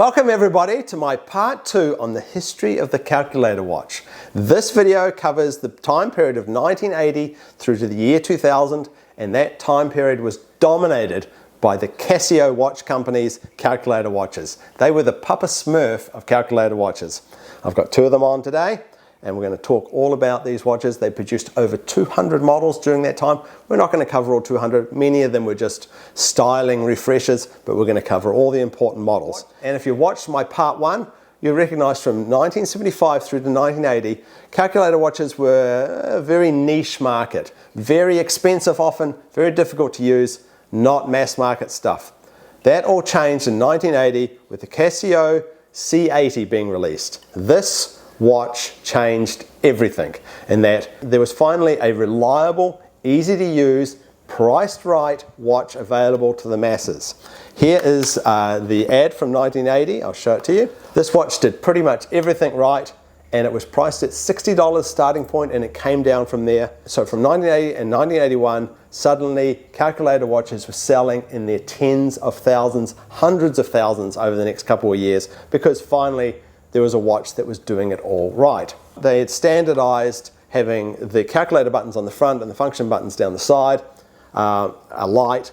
Welcome everybody to my part 2 on the history of the calculator watch. This video covers the time period of 1980 through to the year 2000, and that time period was dominated by the Casio watch company's calculator watches. They were the Papa Smurf of calculator watches. I've got two of them on today, and we're going to talk all about these watches. They produced over 200 models during that time. We're not going to cover all 200. Many of them were just styling refreshers, but we're going to cover all the important models. And if you watched my part 1, you'll recognize from 1975 through to 1980, calculator watches were a very niche market. Very expensive often, very difficult to use, not mass market stuff. That all changed in 1980 with the Casio C80 being released. This watch changed everything in that there was finally a reliable, easy to use, priced right watch available to the masses. Here is the ad from 1980. I'll show it to you. This watch did pretty much everything right, and it was priced at $60 starting point, and it came down from there. So from 1980 and 1981, suddenly calculator watches were selling in their tens of thousands, hundreds of thousands over the next couple of years, because finally there was a watch that was doing it all right. They had standardized having the calculator buttons on the front and the function buttons down the side, a light.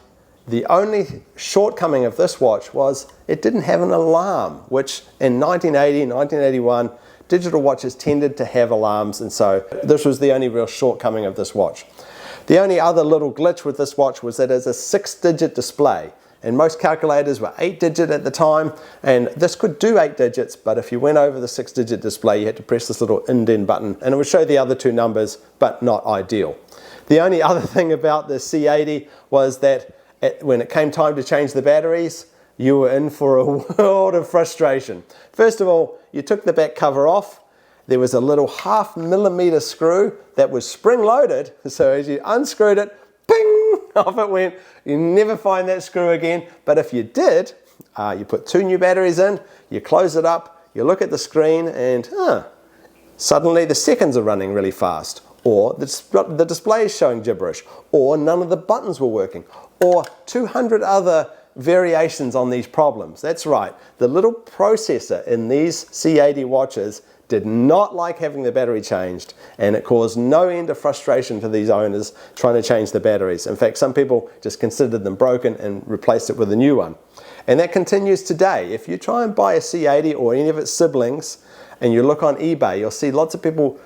The only shortcoming of this watch was it didn't have an alarm, which in 1980, 1981, digital watches tended to have alarms, and so this was the only real shortcoming of this watch. The only other little glitch with this watch was that it's a 6-digit display. And most calculators were 8-digit at the time, and this could do 8 digits, but if you went over the 6-digit display, you had to press this little indent button, and it would show the other two numbers, but not ideal. The only other thing about the C80 was that when it came time to change the batteries, you were in for a world of frustration. First of all, you took the back cover off. There was a little 0.5mm screw that was spring-loaded, so as you unscrewed it, ping, off it went. You never find that screw again, but if you did, you put 2 new batteries in, you close it up, you look at the screen, and suddenly the seconds are running really fast, or the display is showing gibberish, or none of the buttons were working, or 200 other variations on these problems. That's right, the little processor in these C80 watches did not like having the battery changed, and it caused no end of frustration for these owners trying to change the batteries. In fact, some people just considered them broken and replaced it with a new one. And that continues today. If you try and buy a C80 or any of its siblings and you look on eBay, you'll see lots of people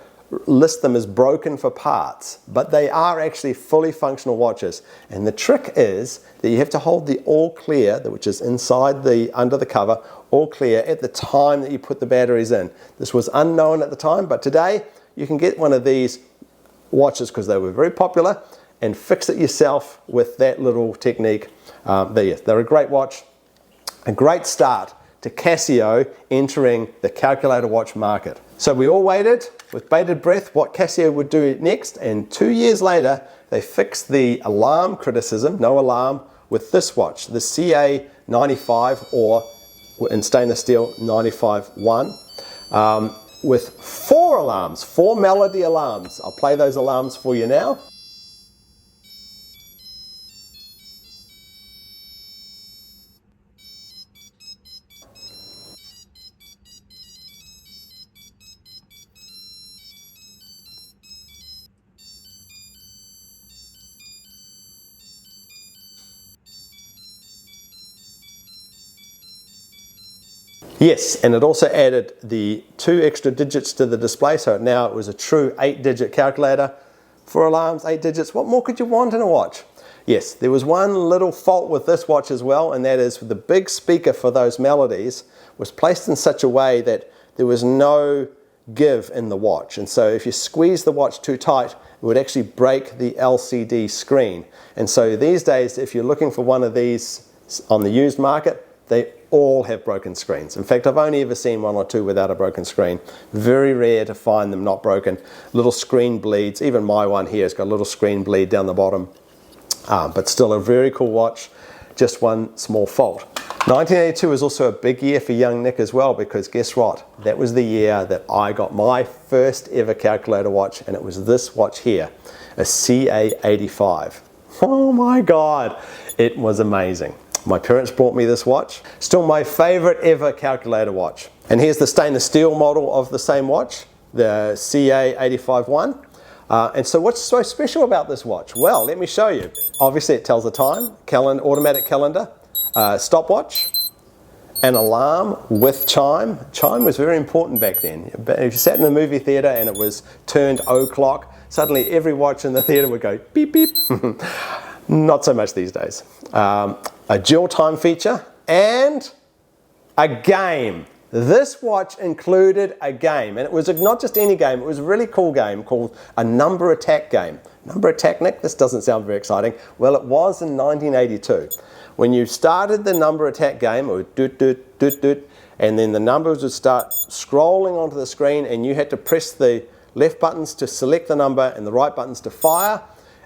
list them as broken for parts, but they are actually fully functional watches. And the trick is that you have to hold the all clear, which is inside under the cover, all clear at the time that you put the batteries in. This was unknown at the time, but today you can get one of these watches because they were very popular and fix it yourself with that little technique. They're a great watch, a great start to Casio entering the calculator watch market. So we all waited with bated breath what Casio would do next, and 2 years later they fixed the alarm criticism, no alarm, with this watch, the CA95, or in stainless steel 95-1, with 4 alarms, 4 melody alarms. I'll play those alarms for you now. Yes, and it also added the 2 extra digits to the display, so now it was a true 8-digit calculator. 4 alarms, 8 digits, what more could you want in a watch? Yes, there was one little fault with this watch as well, and that is the big speaker for those melodies was placed in such a way that there was no give in the watch. And so if you squeeze the watch too tight, it would actually break the LCD screen. And so these days, if you're looking for one of these on the used market, they all have broken screens. In fact, I've only ever seen 1 or 2 without a broken screen. Very rare to find them not broken. Little screen bleeds. Even my one here has got a little screen bleed down the bottom. But still a very cool watch. Just one small fault. 1982 was also a big year for young Nick as well, because guess what? That was the year that I got my first ever calculator watch, and it was this watch here, a CA85. Oh my God, it was amazing. My parents bought me this watch. Still my favorite ever calculator watch. And here's the stainless steel model of the same watch, the CA-85-1. And so what's so special about this watch? Well, let me show you. Obviously it tells the time, automatic calendar, stopwatch, an alarm with chime. Chime was very important back then. If you sat in a movie theater and it was turned o'clock, suddenly every watch in the theater would go beep beep. Not so much these days. A dual time feature and a game. This watch included a game, and it was not just any game, it was a really cool game called a number attack game. Number attack, Nick? This doesn't sound very exciting. Well, it was in 1982. When you started the number attack game, it would doot, doot, doot, doot, and then the numbers would start scrolling onto the screen, and you had to press the left buttons to select the number and the right buttons to fire,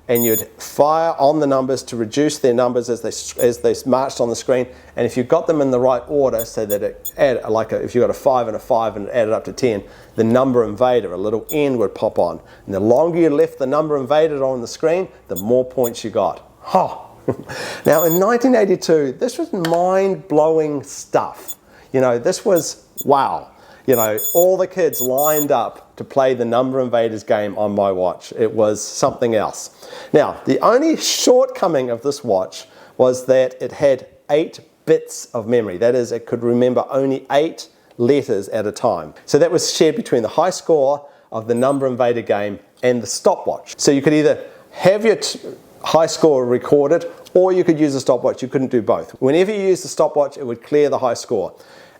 and you'd fire on the numbers to reduce their numbers as they marched on the screen. And if you got them in the right order, so that it added, if you got a 5 and a 5 and it added up to 10, the number invader, a little N would pop on. And the longer you left the number invader on the screen, the more points you got. Now in 1982, this was mind-blowing stuff. You know, this was wow. You know, all the kids lined up to play the Number Invaders game on my watch. It was something else. Now, the only shortcoming of this watch was that it had 8 bits of memory. That is, it could remember only 8 letters at a time. So that was shared between the high score of the Number Invader game and the stopwatch. So you could either have your high score recorded or you could use a stopwatch. You couldn't do both. Whenever you used the stopwatch, it would clear the high score.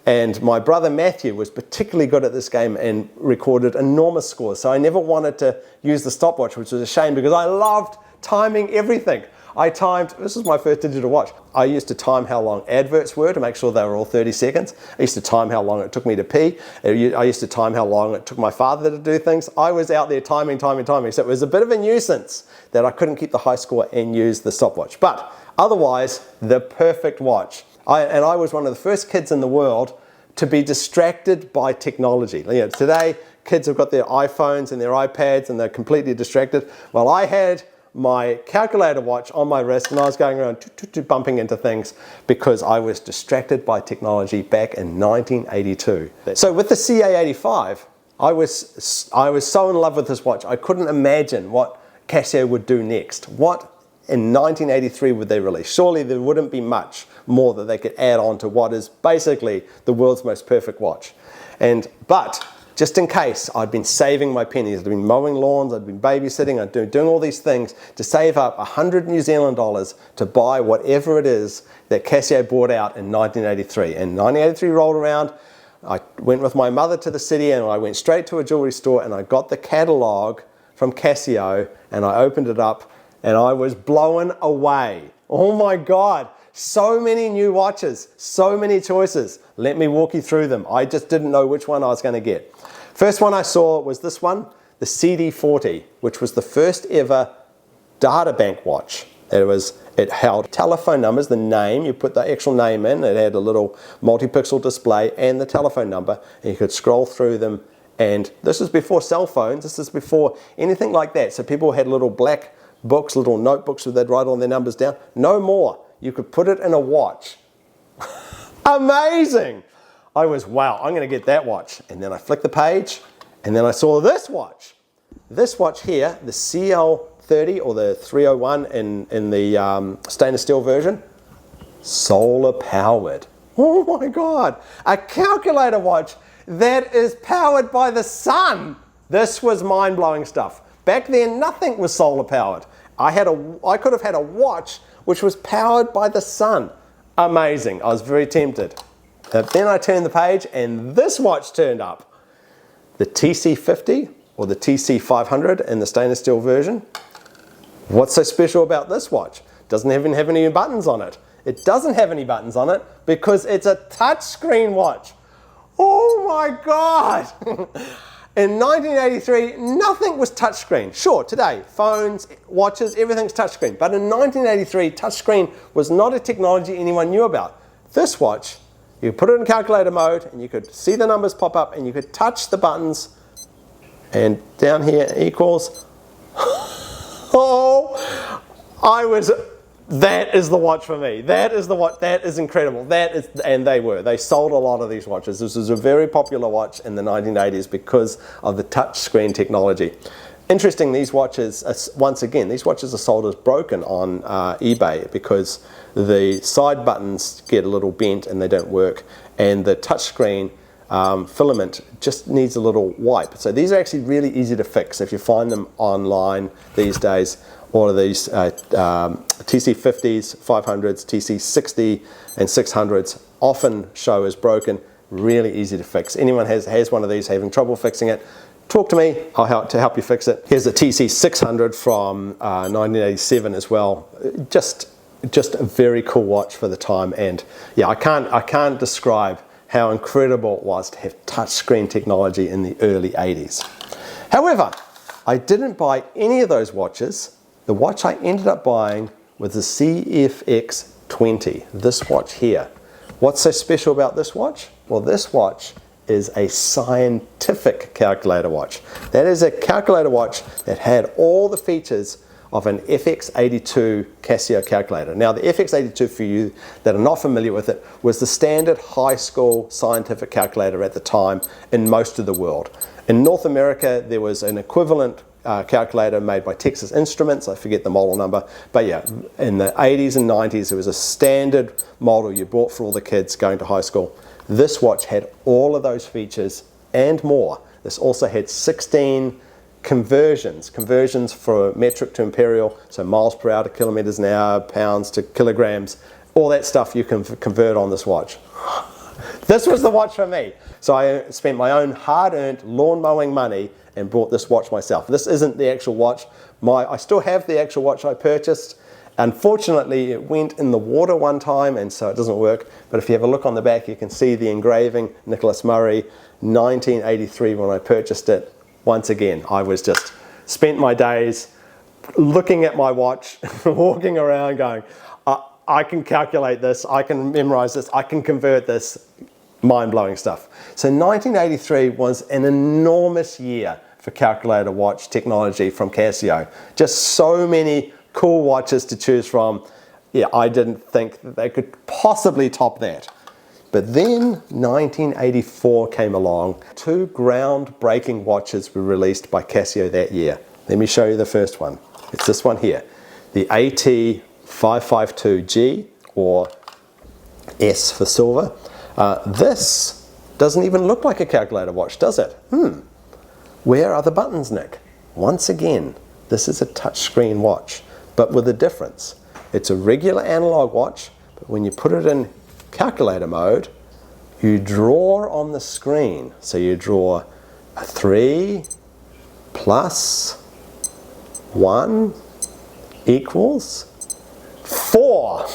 And my brother Matthew was particularly good at this game and recorded enormous scores. So I never wanted to use the stopwatch, which was a shame because I loved timing everything. This was my first digital watch. I used to time how long adverts were to make sure they were all 30 seconds. I used to time how long it took me to pee. I used to time how long it took my father to do things. I was out there timing. So it was a bit of a nuisance that I couldn't keep the high score and use the stopwatch. But otherwise, the perfect watch. I was one of the first kids in the world to be distracted by technology. You know, today, kids have got their iPhones and their iPads and they're completely distracted. Well, I had my calculator watch on my wrist and I was going around bumping into things because I was distracted by technology back in 1982. So with the CA-85, I was so in love with this watch, I couldn't imagine what Casio would do next. What in 1983 would they release? Surely there wouldn't be much more that they could add on to what is basically the world's most perfect watch. But just in case, I'd been saving my pennies. I'd been mowing lawns, I'd been babysitting, I'd been doing all these things to save up 100 New Zealand dollars to buy whatever it is that Casio bought out in 1983. And 1983 rolled around, I went with my mother to the city and I went straight to a jewelry store and I got the catalog from Casio and I opened it up and I was blown away. Oh my God, so many new watches, so many choices. Let me walk you through them. I just didn't know which one I was going to get. First one I saw was this one, the CD40, which was the first ever data bank watch. It held telephone numbers, the name, you put the actual name in, it had a little multi-pixel display and the telephone number, and you could scroll through them. And this is before cell phones, this is before anything like that. So people had little black books, little notebooks where they'd write all their numbers down. No more. You could put it in a watch. Amazing! I was, wow, I'm going to get that watch. And then I flicked the page, and then I saw this watch. This watch here, the CL-30 or the 301 in the stainless steel version, solar powered. Oh my God, a calculator watch that is powered by the sun. This was mind-blowing stuff. Back then, nothing was solar powered. I could have had a watch which was powered by the sun. Amazing. I was very tempted. Then I turned the page and this watch turned up. The TC50 or the TC500 in the stainless steel version. What's so special about this watch? Doesn't even have any buttons on it. It doesn't have any buttons on it because it's a touchscreen watch. Oh my God! In 1983, nothing was touchscreen. Sure, today, phones, watches, everything's touchscreen. But in 1983, touchscreen was not a technology anyone knew about. This watch, you put it in calculator mode and you could see the numbers pop up and you could touch the buttons and down here equals. Oh, I was That is the watch for me. That is the watch. That is incredible. And they sold a lot of these watches. This was a very popular watch in the 1980s because of the touch screen technology. Interesting, these watches, once again, these watches are sold as broken on eBay because the side buttons get a little bent and they don't work, and the touchscreen filament just needs a little wipe. So these are actually really easy to fix. If you find them online these days, all of these TC50s, 500s, TC60 and 600s often show as broken, really easy to fix. Anyone has one of these having trouble fixing it, talk to me, I'll help you fix it. Here's a TC600 from 1987 as well. Just a very cool watch for the time, and yeah, I can't describe how incredible it was to have touchscreen technology in the early 80s. However, I didn't buy any of those watches. The watch I ended up buying was the CFX20, this watch here. What's so special about this watch? Well, this watch is a scientific calculator watch. That is a calculator watch that had all the features of an FX82 Casio calculator. Now, the FX82, for you that are not familiar with it, was the standard high school scientific calculator at the time in most of the world. In North America, there was an equivalent calculator made by Texas Instruments. I forget the model number, but yeah, in the 80s and 90s, it was a standard model you bought for all the kids going to high school. This watch had all of those features and more. This also had 16 conversions for metric to imperial, so miles per hour to kilometers an hour, pounds to kilograms, all that stuff you can convert on this watch. This was the watch for me. So I spent my own hard-earned lawn mowing money and bought this watch myself. This isn't the actual watch. I still have the actual watch I purchased. Unfortunately, it went in the water one time, and so it doesn't work. But if you have a look on the back, you can see the engraving, Nicholas Murray, 1983 when I purchased it. Once again, I was just spent my days looking at my watch, walking around going, I can calculate this, I can memorize this, I can convert this. Mind-blowing stuff. So 1983 was an enormous year for calculator watch technology from Casio. Just so many cool watches to choose from. Yeah, I didn't think that they could possibly top that. But then 1984 came along. Two groundbreaking watches were released by Casio that year. Let me show you the first one. It's this one here, the AT552G, or S for silver. This doesn't even look like a calculator watch, does it? Where are the buttons, Nick? Once again, this is a touchscreen watch, but with a difference. It's a regular analog watch, but when you put it in calculator mode, you draw on the screen. So you draw a 3 plus 1 equals 4.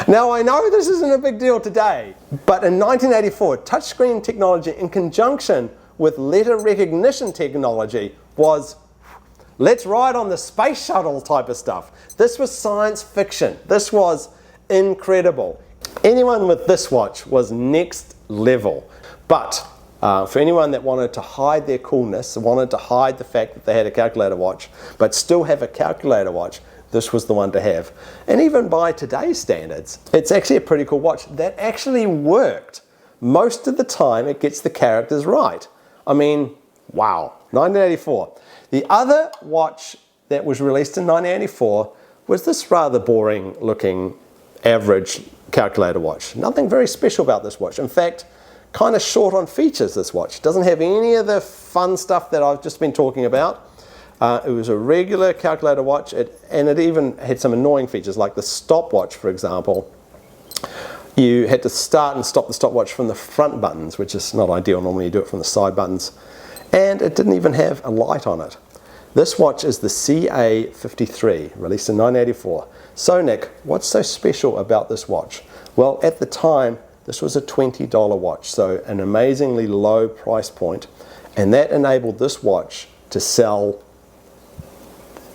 Now, I know this isn't a big deal today, but in 1984, touchscreen technology in conjunction with letter recognition technology was, let's ride on the space shuttle type of stuff. This was science fiction. This was incredible. Anyone with this watch was next level. But for anyone that wanted to hide their coolness, wanted to hide the fact that they had a calculator watch, but still have a calculator watch, this was the one to have. And even by today's standards, it's actually a pretty cool watch that actually worked. Most of the time, it gets the characters right. I mean, wow, 1984. The other watch that was released in 1984 was this rather boring looking average calculator watch. Nothing very special about this watch. In fact, kind of short on features, this watch. Doesn't have any of the fun stuff that I've just been talking about. It was a regular calculator watch, and it even had some annoying features like the stopwatch, for example. You had to start and stop the stopwatch from the front buttons, which is not ideal. Normally you do it from the side buttons. And it didn't even have a light on it. This watch is the CA-53, released in 1984. So Nick, what's so special about this watch? Well, at the time, this was a $20 watch, so an amazingly low price point, and that enabled this watch to sell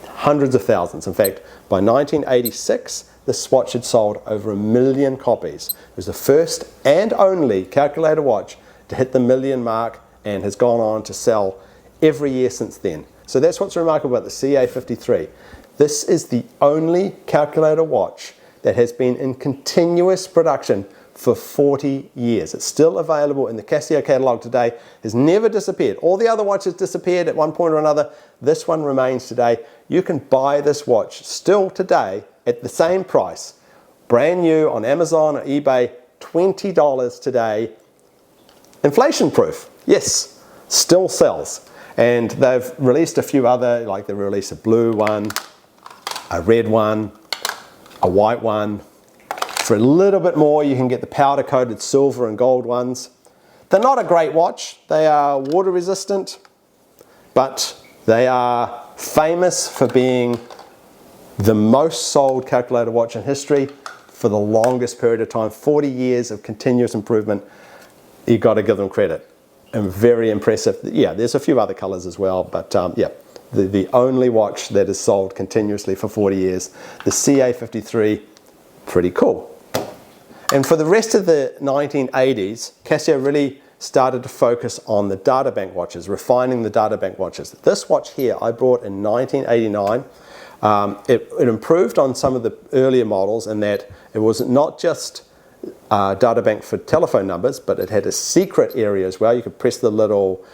hundreds of thousands. In fact, by 1986, this watch had sold over 1 million copies. It was the first and only calculator watch to hit the 1 million mark and has gone on to sell every year since then. So that's what's remarkable about the CA-53. This is the only calculator watch that has been in continuous production for 40 years. It's still available in the Casio catalog today, has never disappeared. All the other watches disappeared at one point or another. This one remains today. You can buy this watch still today at the same price, brand new on Amazon or eBay, $20 today. Inflation proof, yes, still sells. And they've released a few other, like they released a blue one, a red one, a white one. For a little bit more, you can get the powder coated silver and gold ones. They're not a great watch. They are water resistant, but they are famous for being the most sold calculator watch in history for the longest period of time, 40 years of continuous improvement. You've got to give them credit. And very impressive. Yeah, there's a few other colors as well, but yeah, the only watch that is sold continuously for 40 years, the CA-53, pretty cool. And for the rest of the 1980s, Casio really started to focus on the data bank watches, refining the data bank watches. This watch here I bought in 1989. It improved on some of the earlier models in that it was not just data bank for telephone numbers, but it had a secret area as well. You could press the little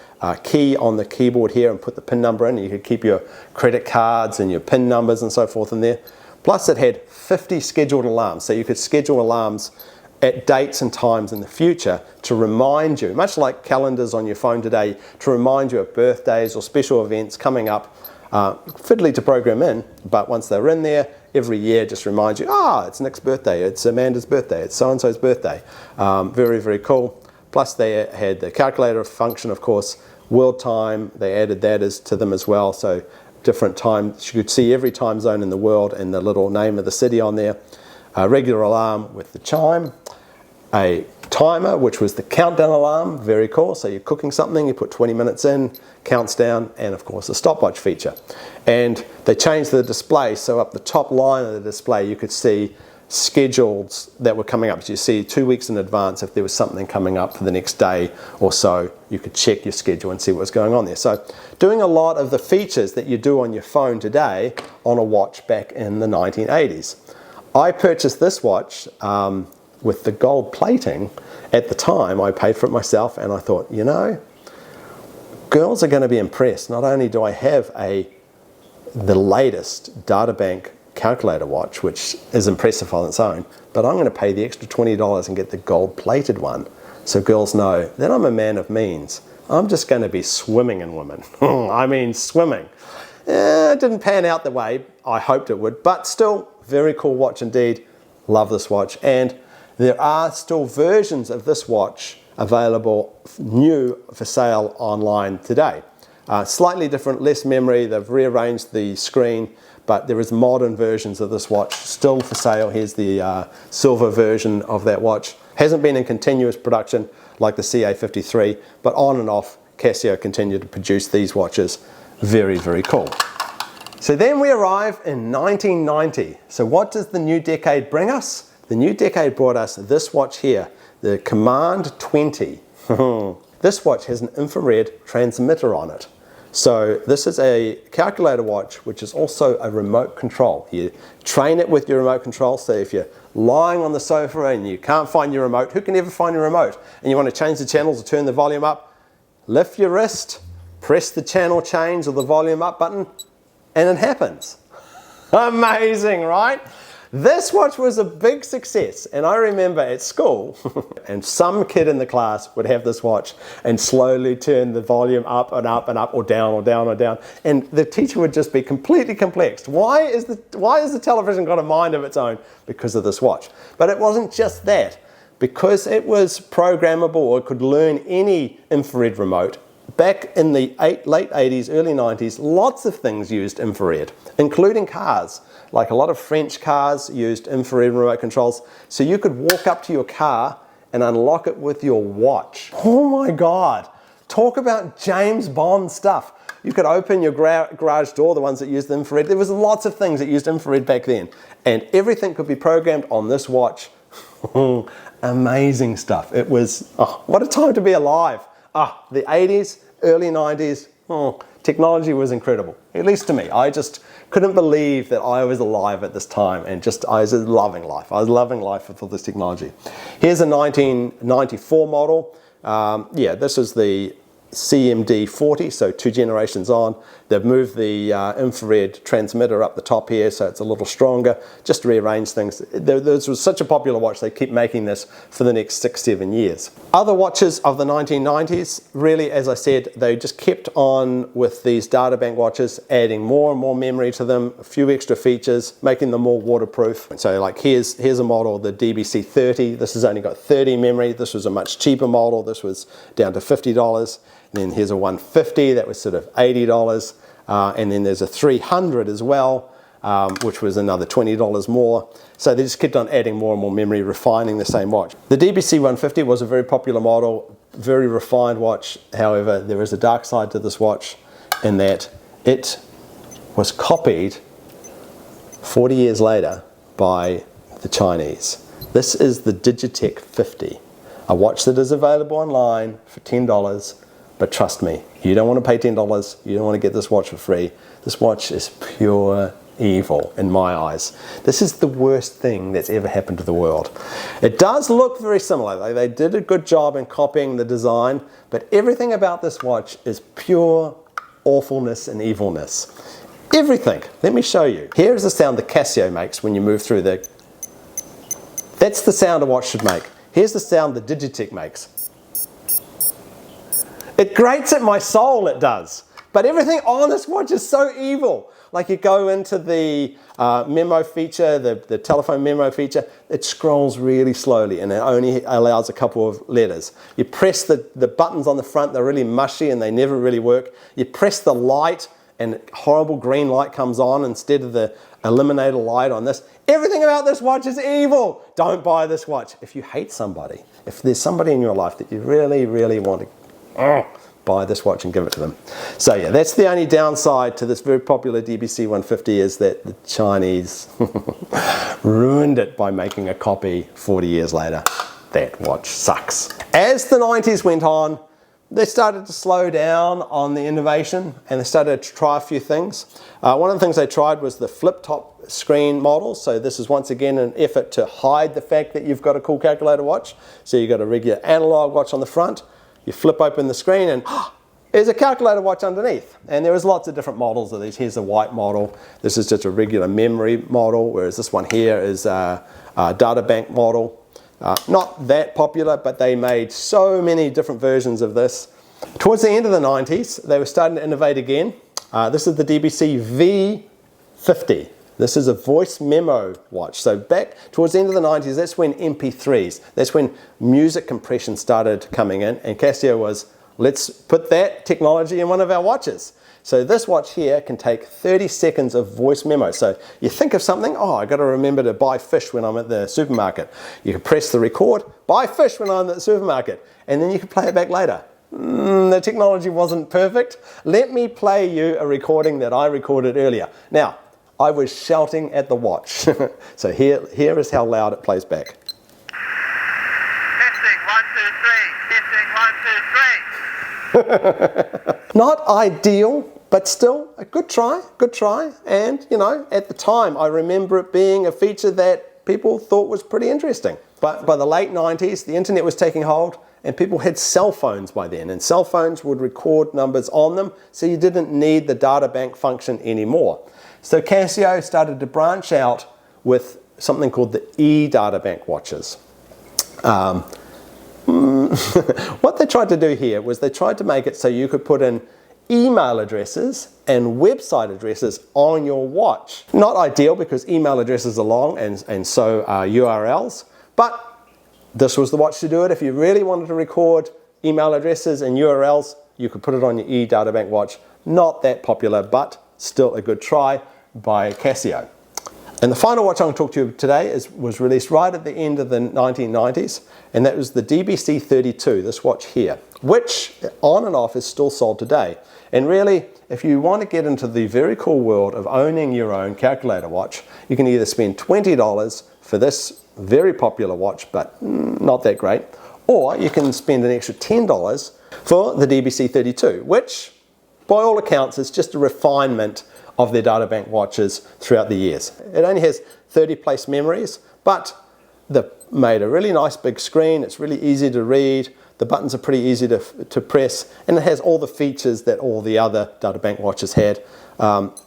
key on the keyboard here and put the PIN number in. You could keep your credit cards and your PIN numbers and so forth in there. Plus it had 50 scheduled alarms, so you could schedule alarms at dates and times in the future to remind you, much like calendars on your phone today, to remind you of birthdays or special events coming up. Fiddly to program in, but once they're in there, every year just reminds you, it's Nick's birthday, it's Amanda's birthday, it's so-and-so's birthday. Very, very cool. Plus they had the calculator function, of course, world time, they added that to them as well, so different times, you could see every time zone in the world and the little name of the city on there. A regular alarm with the chime, a timer, which was the countdown alarm, very cool. So you're cooking something, you put 20 minutes in, counts down, and of course a stopwatch feature. And they changed the display, so up the top line of the display you could see schedules that were coming up. So you see 2 weeks in advance if there was something coming up for the next day or so, you could check your schedule and see what's going on there. So doing a lot of the features that you do on your phone today on a watch back in the 1980s. I purchased this watch with the gold plating. At the time I paid for it myself and I thought, you know, girls are going to be impressed. Not only do I have the latest data bank calculator watch, which is impressive on its own, but I'm going to pay the extra $20 and get the gold plated one so girls know that I'm a man of means. I'm just going to be swimming in women. I mean swimming. It didn't pan out the way I hoped it would, but still very cool watch indeed. Love this watch, and there are still versions of this watch available new for sale online today. Slightly different, less memory, they've rearranged the screen, but there is modern versions of this watch still for sale. Here's the silver version of that watch. Hasn't been in continuous production like the CA-53, but on and off Casio continued to produce these watches. Very, very cool. So then we arrive in 1990. So what does the new decade bring us? The new decade brought us this watch here, the Command 20. This watch has an infrared transmitter on it. So this is a calculator watch which is also a remote control. You train it with your remote control, so if you're lying on the sofa and you can't find your remote, who can ever find your remote? And you want to change the channels or turn the volume up, lift your wrist, press the channel change or the volume up button, and it happens. Amazing, right? This watch was a big success, and I remember at school, and some kid in the class would have this watch and slowly turn the volume up and up and up, or down or down or down, and the teacher would just be completely perplexed. Why is the television got a mind of its own? Because of this watch. But it wasn't just that. Because it was programmable or could learn any infrared remote, back in the late 80s, early 90s, lots of things used infrared, including cars. Like a lot of French cars used infrared remote controls. So you could walk up to your car and unlock it with your watch. Oh my God, talk about James Bond stuff. You could open your garage door, the ones that used infrared. There was lots of things that used infrared back then. And everything could be programmed on this watch. Amazing stuff. It was, what a time to be alive. The 80s, early 90s, Technology was incredible, at least to me. I just couldn't believe that I was alive at this time, and I was loving life. I was loving life with all this technology. Here's a 1994 model. Yeah, this is the CMD-40, so 2 generations on. They've moved the infrared transmitter up the top here, so it's a little stronger, just to rearrange things. This was such a popular watch, they keep making this for the next 6-7 years. Other watches of the 1990s, really, as I said, they just kept on with these data bank watches, adding more and more memory to them, a few extra features, making them more waterproof. So like here's a model, the DBC-30. This has only got 30 memory. This was a much cheaper model. This was down to $50. Then here's a 150 that was sort of $80, and then there's a 300 as well, which was another $20 more. So they just kept on adding more and more memory, refining the same watch. The DBC 150 was a very popular model, very refined watch. However, there is a dark side to this watch in that it was copied 40 years later by the Chinese. This is the Digitech 50, a watch that is available online for $10. But trust me, you don't want to pay $10, you don't want to get this watch for free. This watch is pure evil in my eyes. This is the worst thing that's ever happened to the world. It does look very similar. They did a good job in copying the design, but everything about this watch is pure awfulness and evilness. Everything. Let me show you. Here's the sound the Casio makes when you move through the... That's the sound a watch should make. Here's the sound the Digitech makes. It grates at my soul, it does. But everything on this watch is so evil. Like you go into the memo feature, the telephone memo feature, it scrolls really slowly and it only allows a couple of letters. You press the buttons on the front, they're really mushy and they never really work. You press the light and horrible green light comes on instead of the eliminator light on this. Everything about this watch is evil. Don't buy this watch. If you hate somebody, if there's somebody in your life that you really, really want to buy this watch and give it to them. So yeah, that's the only downside to this very popular DBC 150 is that the Chinese ruined it by making a copy 40 years later. That watch sucks. As the 90s went on, they started to slow down on the innovation and they started to try a few things. One of the things they tried was the flip-top screen model. So this is once again an effort to hide the fact that you've got a cool calculator watch. So you've got a regular analog watch on the front. You flip open the screen and there's a calculator watch underneath. And there was lots of different models of these. Here's a white model. This is just a regular memory model, whereas this one here is a data bank model. Not that popular, but they made so many different versions of this. Towards the end of the 90s, they were starting to innovate again. This is the DBC V50. This is a voice memo watch. So back towards the end of the 90s, that's when MP3s, that's when music compression started coming in, and Casio was, let's put that technology in one of our watches. So this watch here can take 30 seconds of voice memo. So you think of something, oh, I got to remember to buy fish when I'm at the supermarket. You can press the record, buy fish when I'm at the supermarket, and then you can play it back later. The technology wasn't perfect. Let me play you a recording that I recorded earlier. Now, I was shouting at the watch. So here is how loud it plays back. Testing, 1, 2, 3. Testing, 1, 2, 3. Not ideal, but still a good try. And, you know, at the time, I remember it being a feature that people thought was pretty interesting. But by the late 90s, the internet was taking hold and people had cell phones by then, and cell phones would record numbers on them, so you didn't need the data bank function anymore. So Casio started to branch out with something called the e-data bank watches. What they tried to do here was they tried to make it so you could put in email addresses and website addresses on your watch. Not ideal because email addresses are long and so are URLs, but this was the watch to do it. If you really wanted to record email addresses and URLs, you could put it on your e-data bank watch. Not that popular, but still a good try by Casio. And the final watch I'm going to talk to you today was released right at the end of the 1990s, and that was the DBC-32, this watch here, which on and off is still sold today. And really, if you want to get into the very cool world of owning your own calculator watch, you can either spend $20 for this very popular watch, but not that great, or you can spend an extra $10 for the DBC-32, which by all accounts, it's just a refinement of their data bank watches throughout the years. It only has 30 place memories, but they've made a really nice big screen. It's really easy to read. The buttons are pretty easy to press, and it has all the features that all the other data bank watches had.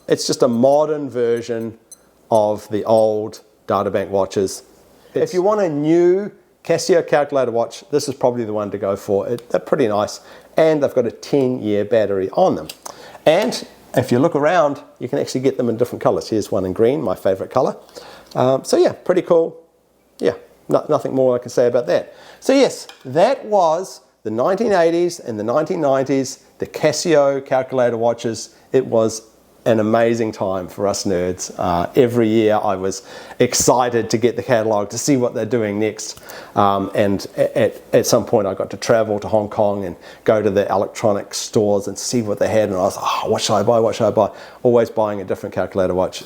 It's just a modern version of the old data bank watches. If you want a new Casio calculator watch, this is probably the one to go for. They're pretty nice, and they've got a 10-year battery on them. And if you look around, you can actually get them in different colors. Here's one in green, my favorite color. So yeah, pretty cool. Yeah, nothing more I can say about that. So yes, that was the 1980s and the 1990s, the Casio calculator watches. It was an amazing time for us nerds. Every year I was excited to get the catalog to see what they're doing next. And at some point I got to travel to Hong Kong and go to the electronic stores and see what they had. And I was like, oh, what should I buy? What should I buy? Always buying a different calculator watch.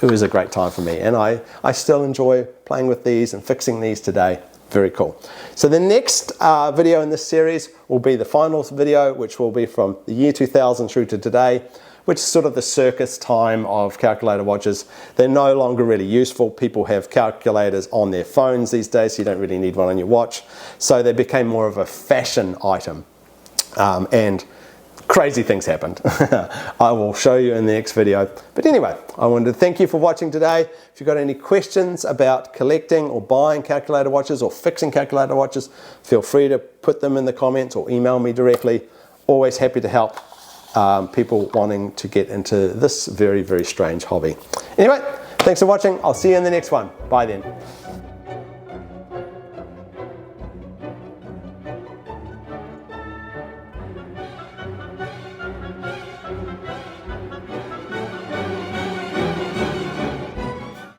It was a great time for me. And I still enjoy playing with these and fixing these today. Very cool. So the next video in this series will be the final video, which will be from the year 2000 through to today, which is sort of the circus time of calculator watches. They're no longer really useful. People have calculators on their phones these days, so you don't really need one on your watch. So they became more of a fashion item. And crazy things happened. I will show you in the next video. But anyway, I wanted to thank you for watching today. If you've got any questions about collecting or buying calculator watches or fixing calculator watches, feel free to put them in the comments or email me directly. Always happy to help people wanting to get into this very, very strange hobby. Anyway, thanks for watching. I'll see you in the next one. Bye then.